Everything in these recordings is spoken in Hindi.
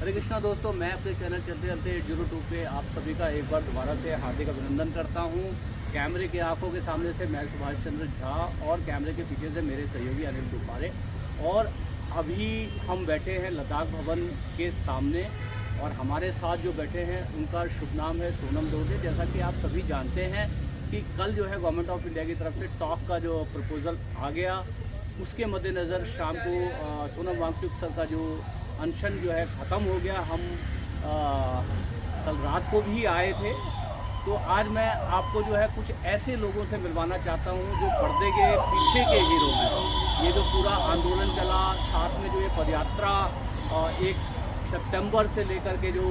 हरे कृष्णा दोस्तों, मैं अपने चैनल चलते चलते 802 पे आप सभी का एक बार दोबारा से हार्दिक अभिनंदन करता हूं। कैमरे की आंखों के सामने से मैं सुभाष चंद्र झा और कैमरे के पीछे से मेरे सहयोगी अनिल दुपारे। और अभी हम बैठे हैं लद्दाख भवन के सामने और हमारे साथ जो बैठे हैं उनका शुभ नाम है सोनम दोरजे। जैसा कि आप सभी जानते हैं कि कल जो है गवर्नमेंट ऑफ इंडिया की तरफ से टॉक का जो प्रपोज़ल आ गया, उसके मद्देनज़र शाम को सोनम वांगचुक सर का जो अनशन जो है ख़त्म हो गया। हम कल रात को भी आए थे, तो आज मैं आपको जो है कुछ ऐसे लोगों से मिलवाना चाहता हूं जो पर्दे के पीछे के हीरो हैं। ये जो पूरा आंदोलन चला, साथ में जो ये पदयात्रा 1 सितंबर से लेकर के जो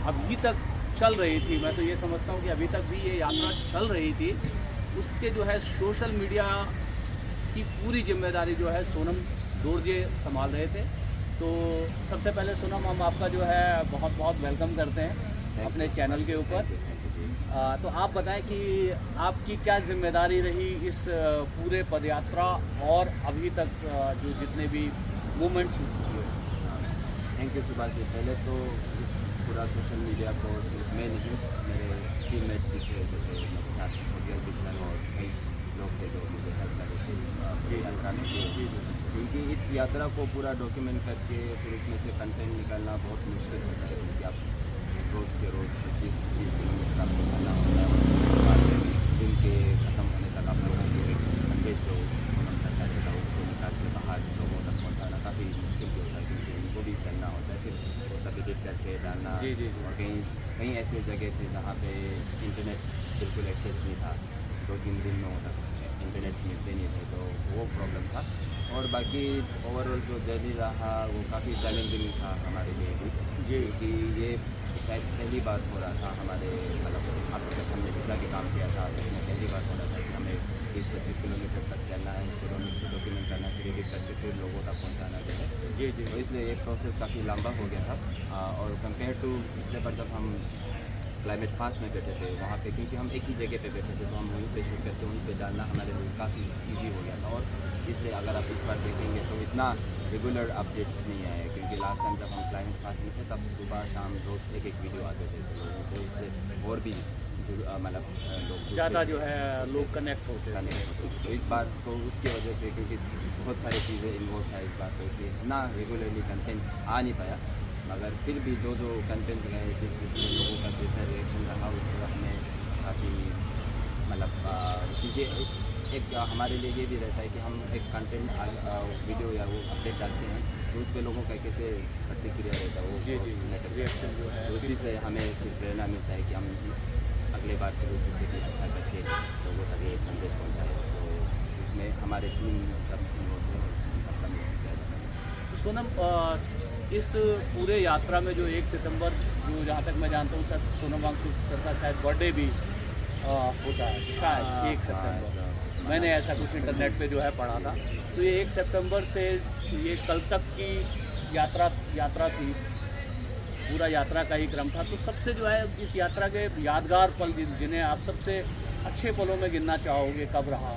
अभी तक चल रही थी, मैं तो ये समझता हूं कि अभी तक भी ये यात्रा चल रही थी, उसके जो है सोशल मीडिया की पूरी जिम्मेदारी जो है सोनम दोरजे संभाल रहे थे। तो सबसे पहले सोनम, हम आपका जो है बहुत बहुत वेलकम करते हैं अपने चैनल के ऊपर। तो आप बताएं कि आपकी क्या जिम्मेदारी रही इस पूरे पदयात्रा और अभी तक जो जितने भी मूवमेंट्स हुए। Thank you Subhash ji. पहले तो इस पूरा सोशल मीडिया को सिर्फ मैं नहीं, मेरे टीममेट्स भी थे, जैसे मेरे साथ सोफिया बिजलन और कई लोग थे जो मुझे हेल्प कर रहे थे यात्रा में। क्योंकि इस यात्रा को पूरा डॉक्यूमेंट करके फिर इसमें से कंटेंट निकालना बहुत मुश्किल होता है, क्योंकि आप रोज़ के रोज़ 25-30 किलोमीटर आपको चलना होता है। दिन के ख़त्म होने तक आप लोगों को एक संदेश जो सोनम सर का रहता है उसको निकाल के बाहर लोगों तक पहुँचाना काफ़ी मुश्किल भी होता है, क्योंकि उनको भी चलना होता है, फिर वो सब एडिट करके डालना। और कहीं ऐसे जगह थे जहाँ पे इंटरनेट बिल्कुल एक्सेस नहीं था, 2-3 दिन में तक इंटरनेट मिलते नहीं थे, तो वो प्रॉब्लम था। और बाकी ओवरऑल जो जर्नी रहा वो काफ़ी चैलेंजिंग था हमारे लिए भी, क्योंकि ये शायद पहली बार हो रहा था हमारे, मतलब अब तक हमने जितना भी काम किया था उसमें पहली बार हो रहा था कि हमें 20-25 किलोमीटर तक चलना है, उसको डॉक्यूमेंट करना, फिर एडिट करके फिर लोगों तक पहुँचाना जो है। तो इसलिए ये प्रोसेस काफ़ी लंबा हो गया था। और कंपेयर टू पिछले पर जब हम क्लाइमेट फास्ट में बैठे थे वहाँ पे, क्योंकि हम एक ही जगह पे बैठे थे, तो हम वहीं पे शूट करके वहीं पे डालना हमारे लिए काफ़ी इजी हो गया था। और इसलिए अगर आप इस बार देखेंगे तो इतना रेगुलर अपडेट्स नहीं आए, क्योंकि लास्ट टाइम जब हम क्लाइमेट फास्ट में थे तब सुबह शाम रोज़ एक वीडियो आते थे लोगों को, इससे और भी मतलब लोग ज़्यादा जो है लोग कनेक्ट होते हैं। तो इस बार तो उसकी वजह से, क्योंकि बहुत सारी चीज़ें इन्वॉल्व था इस बार, तो इसलिए इतना रेगुलरली कंटेंट आ नहीं पाया। मगर फिर भी जो कंटेंट गए जिसमें लोगों का जैसा रिएक्शन रहा उससे हमें काफ़ी मतलब, क्योंकि एक हमारे लिए ये भी रहता है कि हम एक कंटेंट वीडियो या वो अपडेट डालते हैं, तो उस पर लोगों का कैसे प्रतिक्रिया रहता है वो रिएक्शन जो है, तो उसी से हमें फिर प्रेरणा मिलता है कि हम अगले बार फिर उसी से भी अच्छा करके लोगों तक ये संदेश पहुँचाए। तो इसमें हमारे टीम सब इन्वॉल्व है, सबका मिलकर किया जाता है। सोनम, इस पूरे यात्रा में जो 1 सितंबर, जो जहाँ तक मैं जानता हूँ सर, सोनम वांगचुक सर का शायद बर्थडे भी होता है शायद 1 सितंबर। मैंने ऐसा कुछ इंटरनेट पे जो है पढ़ा था। तो ये 1 सितंबर से ये कल तक की यात्रा थी, पूरा यात्रा का ही क्रम था। तो सबसे जो है इस यात्रा के यादगार पल जिन्हें आप सबसे अच्छे पलों में गिनना चाहोगे, कब रहा?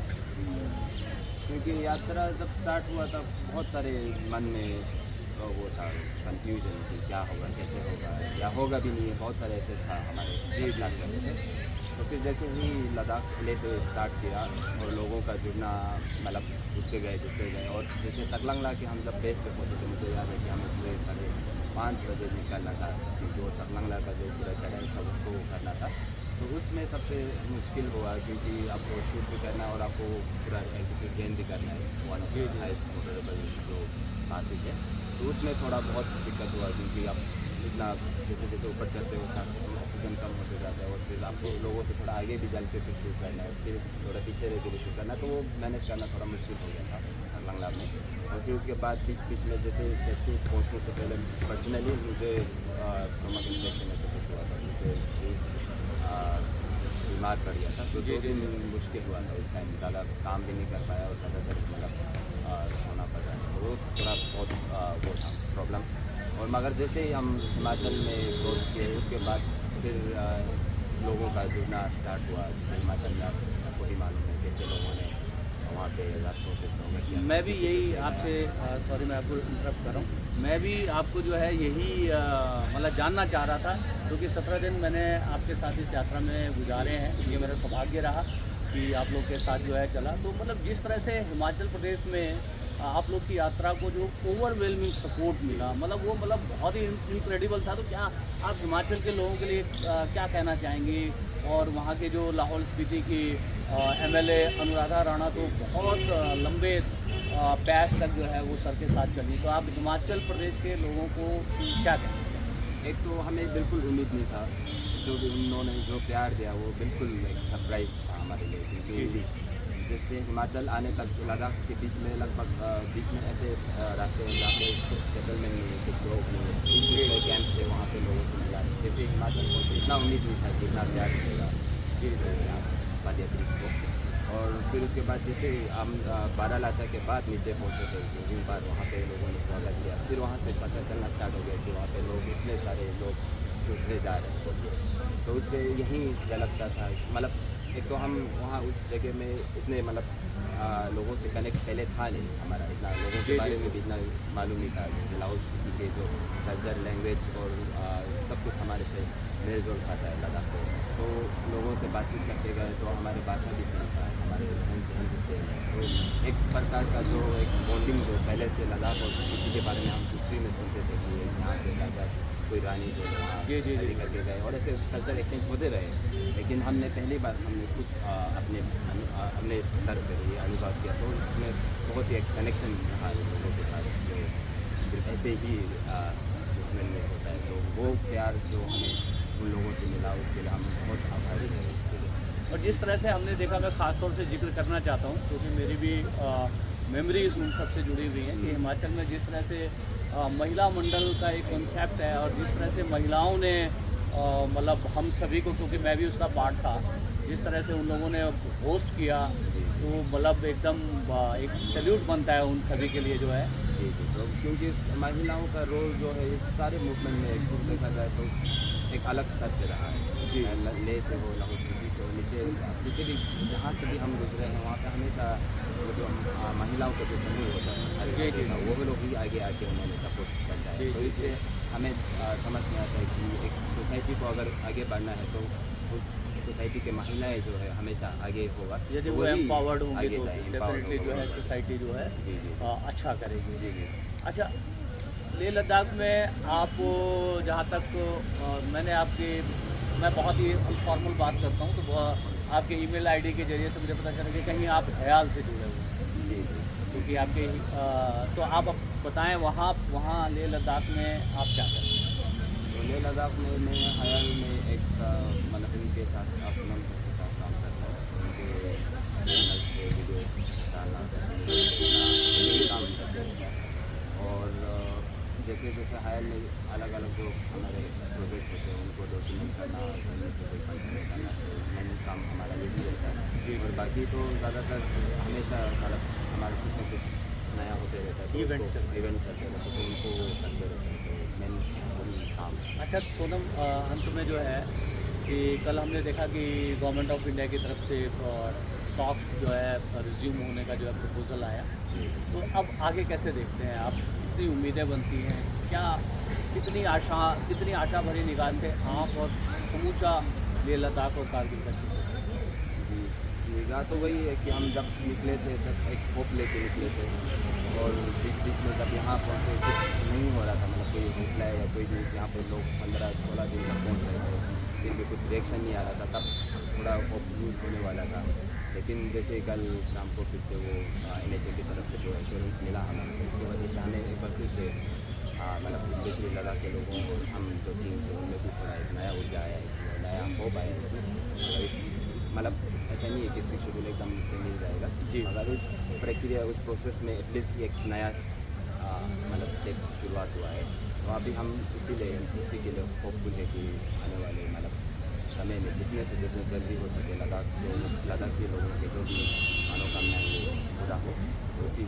क्योंकि यात्रा जब स्टार्ट हुआ तब बहुत सारे मन में वो था कंफ्यूजन कि क्या होगा, कैसे होगा, या होगा भी नहीं है, बहुत सारे ऐसे था हमारे साथ करते थे। तो फिर जैसे ही लद्दाख किले से स्टार्ट किया और लोगों का जुड़ना, मतलब जुटते गए और जैसे तकलंगला के हम जब बेस पे पहुँचे थे, मुझे याद है कि हमें सुबह 5:30 बजे निकलना था, क्योंकि वो तकलंगला का जो पूरा चढ़ाई था उसको करना था। तो उसमें सबसे मुश्किल हुआ, क्योंकि आपको शूट भी करना है और आपको पूरा एल्टीट्यूड गेन भी करना है, one of the highest motorable जो पासिस है। तो उसमें थोड़ा बहुत दिक्कत हुआ, क्योंकि आप इतना जैसे ऊपर चढ़ते हो सांस ऑक्सीजन कम होते जाता है, और फिर आपको लोगों से थोड़ा आगे भी चल के फिर शूट करना है, फिर थोड़ा पीछे रह के भी शूट करना है, तो वो मैनेज करना थोड़ा मुश्किल हो गया था बंगला में। और फिर उसके बाद बीच में जैसे सेक्टू पहुँचने से पहले पर्सनली मुझे स्टोमक इन्फेक्शन ऐसे कुछ हुआ था, जिससे बीमार पड़ गया था। तो 2 दिन मुश्किल हुआ था, उस टाइम ज़्यादा काम भी नहीं कर पाया और ज़्यादातर मतलब सोना पड़ रहा था, तो वो थोड़ा बहुत वो था प्रॉब्लम। और मगर जैसे ही हम हिमाचल में पहुँच के उसके बाद फिर लोगों का जुड़ना स्टार्ट हुआ। जैसे हिमाचल में आपको ही मालूम है कैसे लोगों ने वहाँ पे रास्तों से स्वागत किया। मैं भी यही आपसे, सॉरी मैं आपको इंटरप्ट कर रहा हूँ, मैं भी आपको जो है यही मतलब जानना चाह रहा था, क्योंकि 17 दिन मैंने आपके साथ इस यात्रा में गुजारे हैं। ये मेरा सौभाग्य रहा कि आप लोग के साथ जो है चला। तो मतलब जिस तरह से हिमाचल प्रदेश में आप लोग की यात्रा को जो ओवरवेलमिंग सपोर्ट मिला, मतलब वो मतलब बहुत ही इनक्रेडिबल था। तो क्या आप हिमाचल के लोगों के लिए क्या कहना चाहेंगी? और वहाँ के जो लाहौल स्पीति की एमएलए अनुराधा राणा तो बहुत लंबे पैच तक जो है वो सर के साथ चली। तो आप हिमाचल प्रदेश के लोगों को क्या कहेंगे? एक तो हमें बिल्कुल उम्मीद नहीं था, जो भी उन्होंने जो प्यार दिया वो बिल्कुल एक सरप्राइज़ था हमारे लिए, क्योंकि जैसे हिमाचल आने तक लद्दाख के बीच में लगभग बीच में ऐसे रास्ते हैं जहाँ पे कुछ सेटलमेंट नहीं है, कुछ लोग नहीं है, कैंप्स थे, वहाँ पे लोगों से मिला। जैसे हिमाचल को इतना उम्मीद नहीं था कि इतना प्यार मिलेगा यहाँ वादिया ब्रिज को। और फिर उसके बाद जैसे हम बारालाचा के बाद नीचे पहुँचे थे उस बार, वहाँ पे लोगों ने स्वागत किया। फिर वहाँ से पता चलना स्टार्ट हो गया कि वहाँ पे लोग इतने सारे लोग जुटने जा रहे हैं। तो उससे यही झलकता था, मतलब एक तो हम वहाँ उस जगह में इतने मतलब लोगों से कनेक्ट पहले था नहीं, हमारा इतना लोगों के बारे में भी इतना मालूम नहीं था। लाहौल स्पीति के जो कल्चर, लैंग्वेज और सब कुछ हमारे से मेल जोल खाता है लद्दाख से। तो लोगों से बातचीत करते गए तो हमारे भाषा भी सीखता है, हमारे रहन सहन से। तो एक प्रकार का जो एक बॉन्डिंग जो पहले से लद्दाख और स्पीति के बारे में हम हिस्ट्री में सुनते थे कि यहाँ से राजा कोई रानी जो शादी करके गए और ऐसे कल्चर एक्सचेंज होते रहे। लेकिन हमने पहली बार हमने खुद अपने स्तर पर ये अनुभव किया, तो उसमें बहुत ही एक कनेक्शन रहा लोगों के साथ, जो सिर्फ ऐसे ही मूवमेंट में होता है। तो वो प्यार जो हमें उन लोगों से मिला उसके लिए हम बहुत आभारी हैं उसके लिए। और जिस तरह से हमने देखा, मैं ख़ास तौर से जिक्र करना चाहता हूँ क्योंकि मेरी भी मेमोरीज उन सब से जुड़ी हुई हैं कि हिमाचल में जिस तरह से महिला मंडल का एक कॉन्सेप्ट है और जिस तरह से महिलाओं ने मतलब हम सभी को, क्योंकि मैं भी उसका पार्ट था, जिस तरह से उन लोगों ने होस्ट किया, तो मतलब एकदम एक सैल्यूट बनता है उन सभी के लिए जो है। जी। तो क्योंकि महिलाओं का रोल जो है इस सारे मूवमेंट में एक देखा जाए तो एक अलग स्तर पे रहा है जी। ले से हो, लाहौल स्पीति से हो, नीचे जिसे भी जहाँ से भी हम गुजरे हैं वहाँ पे हमेशा वो जो महिलाओं का जो समूह होता है हर जगह का, वो लोग ही आगे आके उन्होंने सपोर्ट पहुँचाया। तो इससे हमें समझ में आता है कि एक सोसाइटी को अगर आगे बढ़ना है तो उस सोसाइटी के महिलाएं जो है हमेशा आगे होगा, यदि वो एम्पावर्ड होंगे तो डेफिनेटली जो है सोसाइटी जो है जी अच्छा करेगी। जी। अच्छा, लेह लद्दाख में आप जहाँ तक मैं बहुत ही फॉर्मल बात करता हूँ, तो आपके ईमेल आईडी के जरिए से मुझे पता चला कि कहीं आप हयाल से जुड़े हुए हैं जी। क्योंकि आपके तो आप बताएं वहाँ लेह लद्दाख में आप क्या करते हैं? तो लेह लद्दाख में मैं हयाल में एक मतलब उनके साथ असलम सर के साथ काम करता हूँ, उनके चैनल्स पे वीडियो डालना काम करते हैं। और जैसे जैसे हयाल में अलग अलग जो हमारे प्रोजेक्ट्स होते हैं उनको डॉक्यूमेंट करना, उनमें से कोई कंटेंट करना, तो मेन काम हमारा यही रहता है। और बाकी तो ज़्यादातर हमेशा मतलब हमारा कुछ न कुछ नया होते रहता है, इवेंट चलते रहते हैं, तो उनको करते रहते हैं। तो मेन वही काम। अच्छा सोनम, अंत में जो है कि कल हमने देखा कि गवर्नमेंट ऑफ इंडिया की तरफ से टॉक्स जो है रिज्यूम होने का जो है प्रपोजल आया, तो अब आगे कैसे देखते हैं आप? कितनी उम्मीदें बनती हैं, क्या कितनी आशा भरी निगाह से आप और समूचा लेह लद्दाख और कारगिल का क्षेत्र? जी, निगाह तो वही है कि हम जब निकले थे तब एक होप लेके निकले थे, और बीच में जब यहाँ पहुँचे कुछ नहीं हो रहा था, मतलब कोई रिप्लाई या कोई भी, यहाँ पर लोग 15-16 दिन तक पहुँच रहे थे, फिर भी कुछ रिएक्शन नहीं आ रहा था, तब थोड़ा होप लूज होने वाला था। लेकिन जैसे कल शाम को फिर से वो NHA की तरफ से जो एश्योरेंस मिला हमें, तो इसकी वजह से हमें एक बार फिर से मतलब स्पेशली लद्दाख के लोगों और हम जो टीम थे उनमें भी थोड़ा एक नया ऊर्जा आया है, नया होप आया है। और इस मतलब ऐसा नहीं है कि इससे शेड्यूल एकदम से मिल जाएगा जी, मगर उस प्रक्रिया उस प्रोसेस में एटलीस्ट एक नया मतलब स्टेप शुरुआत हुआ है। तो अभी हम इसीलिए इसी के लिए होपफुल है कि आने वाले मतलब समय में जितने से जितने जल्दी हो सके लद्दाख के लोगों के जो भी मनोकामनाएं वो पूरा हो, तो उसी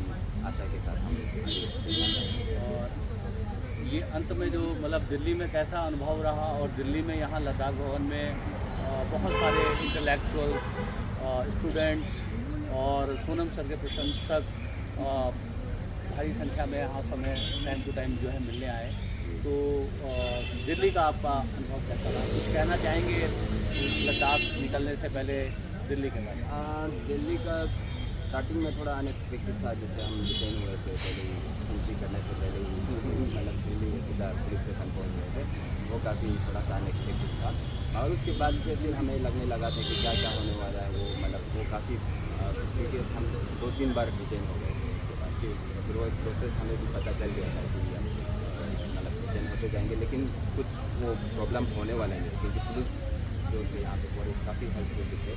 आशा के साथ हम और ये अंत में जो मतलब दिल्ली में कैसा अनुभव रहा, और दिल्ली में यहाँ लद्दाख भवन में बहुत सारे इंटेलेक्चुअल्स, स्टूडेंट्स और सोनम सर के प्रशंसक भारी संख्या में यहाँ समय टाइम टू टाइम जो है मिलने आए। तो दिल्ली का आपका अनुभव कैसा रहा? कुछ कहना चाहेंगे लद्दाख निकलने से पहले दिल्ली के बारे में? दिल्ली का स्टार्टिंग में थोड़ा अनएक्सपेक्टेड था, जैसे हम डिटेन हुए थे पहले ही, एंट्री करने से पहले ही मतलब दिल्ली सीधा पुलिस स्टेशन पहुँच गए थे, वो काफ़ी थोड़ा सा अनएक्सपेक्टेड था। और उसके बाद से फिर हमें लगने लगा था कि क्या क्या होने वाला है, वो मतलब वो काफ़ी क्योंकि हम 2-3 बार डिटेन हो गए थे। उसके बाद फिर वो एक प्रोसेस हमें भी पता चल गया था कि हम मतलब डिटेन होते जाएंगे, लेकिन कुछ वो प्रॉब्लम होने वाला नहीं, क्योंकि पुलिस जो थे यहाँ पे पूरे काफ़ी हेल्पफुल थे।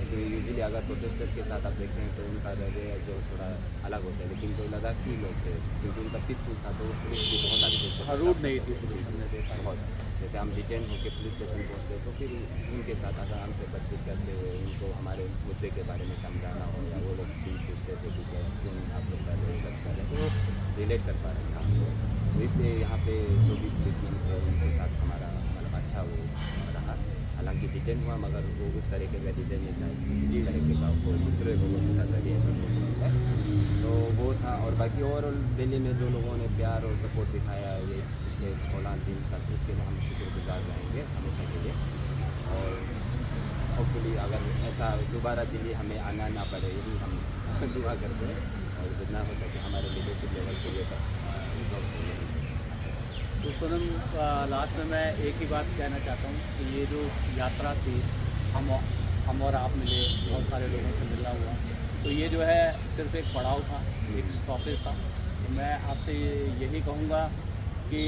तो यूजुअली अगर प्रोटेस्टर के साथ आप देखते हैं तो उनका रवैया जो थोड़ा अलग होता है, लेकिन जो लद्दाखी लोग थे क्योंकि उनका पीसफुल था, तो पुलिस भी बहुत अच्छे से रूट नहीं थी पुलिस, हमने देखा बहुत। जैसे हम डिटेन होकर पुलिस स्टेशन पहुँचते तो फिर उनके साथ आराम से बातचीत करते हुए उनको हमारे मुद्दे के बारे में समझाना हो, या वो लोग भी पूछते थे कि क्यों आप लोग कर रहे सब कर रहे, तो वो रिलेट कर पा रहे थे हमसे। तो इसलिए यहाँ पे जो भी पुलिसमैन थे उनके साथ हमारा मतलब अच्छा वो रहा। हालांकि डिटेन हुआ, मगर वो उस तरीके का डिटेन नहीं था जिस तरीके का वो दूसरे लोगों के साथ रही है, तो वो था। और बाकी ओवरऑल दिल्ली में जो लोगों ने प्यार और सपोर्ट दिखाया ये पिछले 16 दिन तक, उसके लिए हम शुक्रगुजार रहेंगे हमेशा के लिए। और होपफुली अगर ऐसा दोबारा दिल्ली हमें आना ना पड़े, यही हम दुआ करते हैं, और जितना हो सके हमारे लीडरशिप लेवल पे ये सब रिजॉल्व हो जाए। तो सोनम, लास्ट में मैं एक ही बात कहना चाहता हूँ कि ये जो यात्रा थी, हम और आप मिले, बहुत सारे लोगों से मिलना हुआ, तो ये जो है सिर्फ एक पड़ाव था, एक स्टॉपेज था। तो मैं आपसे यही कहूँगा कि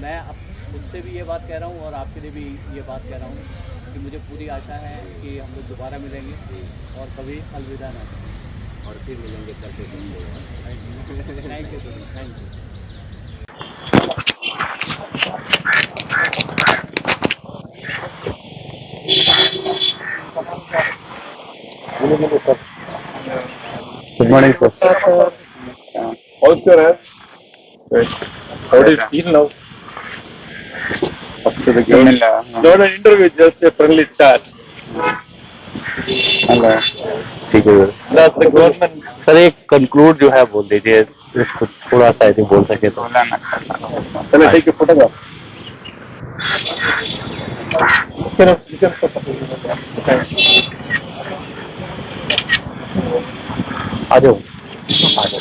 मैं खुद से भी ये बात कह रहा हूँ और आपके लिए भी ये बात कह रहा हूँ कि मुझे पूरी आशा है कि हम लोग दोबारा मिलेंगे और कभी अलविदा ना करें। और फिर मिलेंगे चलते चलते। Thank you Sonam, thank you. Good morning, sir. How's your health? Good. How do you feel now? After the game? It's not an interview, just a friendly chat. Hello, ठीक है sir. That's the government. Sir एक कंक्लूड जो है बोल दीजिए, इसको थोड़ा सा यदि बोल सके तो। Can I take a photograph? You can आ जाओ, आ जाओ।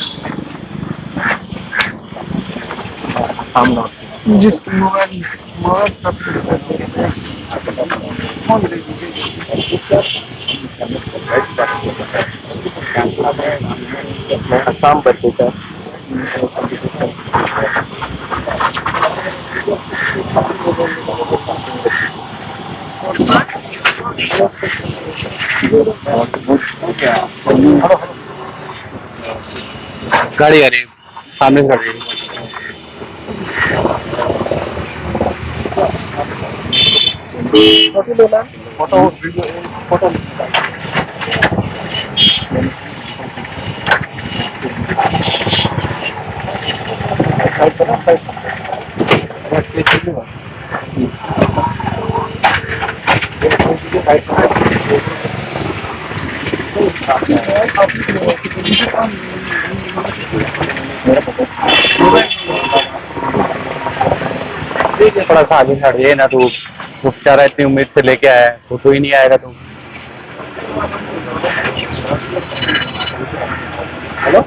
I'm not. जिसकी मोबाइल असम बच्चे का गाड़ी आ रही है, सामने से गाड़ी आ रही है। फोटो थोड़ा सा आगे हट जाइए ना, तो वो बेचारा इतनी उम्मीद से लेके आया है, वो तो ही नहीं आएगा तो। हेलो